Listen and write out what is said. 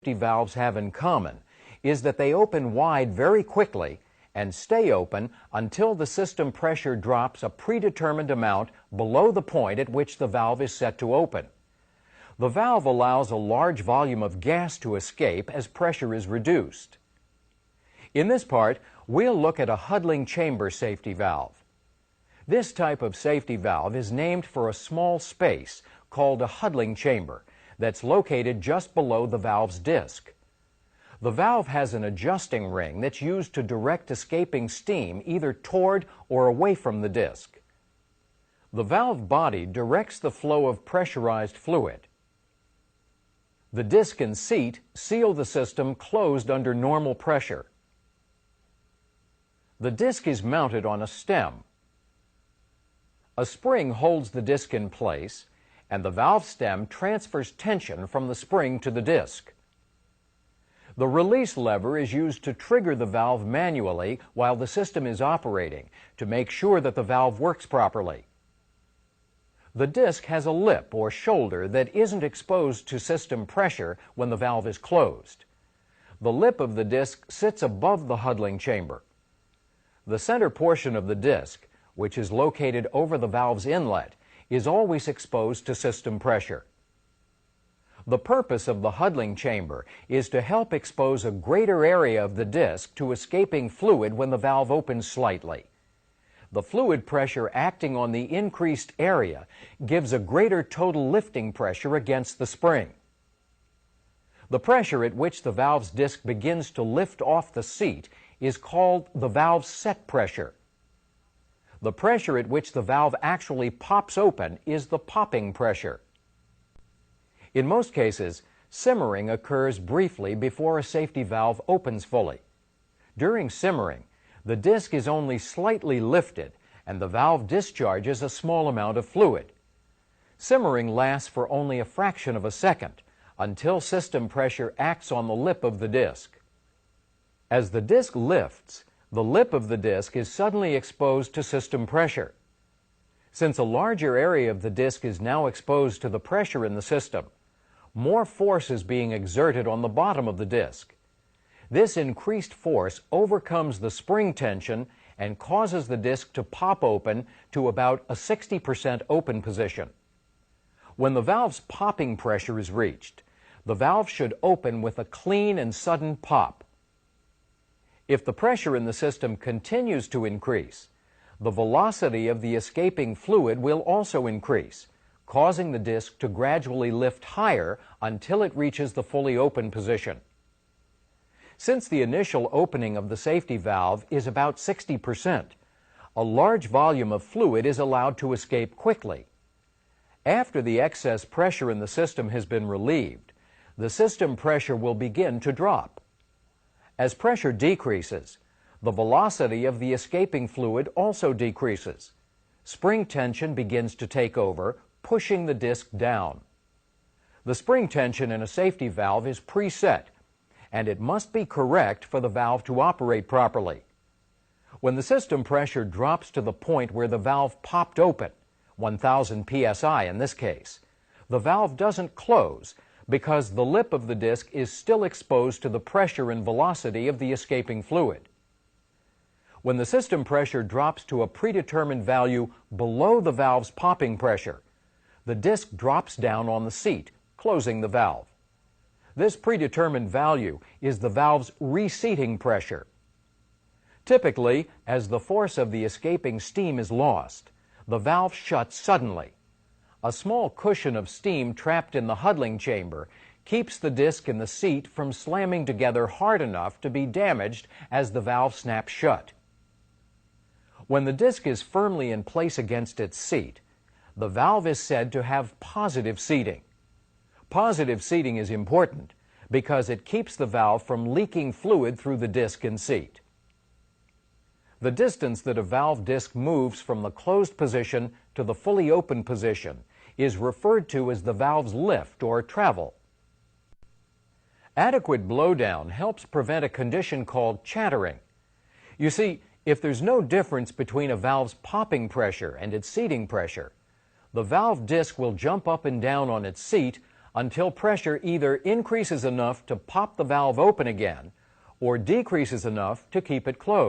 valves have in common is that they open wide very quickly and stay open until the system pressure drops a predetermined amount below the point at which the valve is set to open. The valve allows a large volume of gas to escape as pressure is reduced. In this part, we'll look at a huddling chamber safety valve. This type of safety valve is named for a small space called a huddling chamber that's located just below the valve's disc. The valve has an adjusting ring that's used to direct escaping steam either toward or away from the disc. The valve body directs the flow of pressurized fluid. The disc and seat seal the system closed under normal pressure. The disc is mounted on a stem. A spring holds the disc in place, and the valve stem transfers tension from the spring to the disc. The release lever is used to trigger the valve manually while the system is operating to make sure that the valve works properly. The disc has a lip or shoulder that isn't exposed to system pressure when the valve is closed. The lip of the disc sits above the huddling chamber. The center portion of the disc, which is located over the valve's inlet, is always exposed to system pressure. The purpose of the huddling chamber is to help expose a greater area of the disc to escaping fluid when the valve opens slightly. The fluid pressure acting on the increased area gives a greater total lifting pressure against the spring. The pressure at which the valve's disc begins to lift off the seat is called the valve's set pressure. The pressure at which the valve actually pops open is the popping pressure. In most cases, simmering occurs briefly before a safety valve opens fully. During simmering, the disc is only slightly lifted and the valve discharges a small amount of fluid. Simmering lasts for only a fraction of a second until system pressure acts on the lip of the disc. As the disc lifts, the lip of the disc is suddenly exposed to system pressure. Since a larger area of the disc is now exposed to the pressure in the system, more force is being exerted on the bottom of the disc. This increased force overcomes the spring tension and causes the disc to pop open to about a 60% open position. When the valve's popping pressure is reached, the valve should open with a clean and sudden pop. If the pressure in the system continues to increase, the velocity of the escaping fluid will also increase, causing the disc to gradually lift higher until it reaches the fully open position. Since the initial opening of the safety valve is about 60%, a large volume of fluid is allowed to escape quickly. After the excess pressure in the system has been relieved, the system pressure will begin to drop. As pressure decreases, the velocity of the escaping fluid also decreases. Spring tension begins to take over, pushing the disc down. The spring tension in a safety valve is preset, and it must be correct for the valve to operate properly. When the system pressure drops to the point where the valve popped open, 1,000 psi in this case, the valve doesn't close because the lip of the disc is still exposed to the pressure and velocity of the escaping fluid. When the system pressure drops to a predetermined value below the valve's popping pressure, the disc drops down on the seat, closing the valve. This predetermined value is the valve's reseating pressure. Typically, as the force of the escaping steam is lost, the valve shuts suddenly. A small cushion of steam trapped in the huddling chamber keeps the disc and the seat from slamming together hard enough to be damaged as the valve snaps shut. When the disc is firmly in place against its seat, the valve is said to have positive seating. Positive seating is important because it keeps the valve from leaking fluid through the disc and seat. The distance that a valve disc moves from the closed position to the fully open position is referred to as the valve's lift or travel. Adequate blowdown helps prevent a condition called chattering. You see, if there's no difference between a valve's popping pressure and its seating pressure, the valve disc will jump up and down on its seat until pressure either increases enough to pop the valve open again or decreases enough to keep it closed.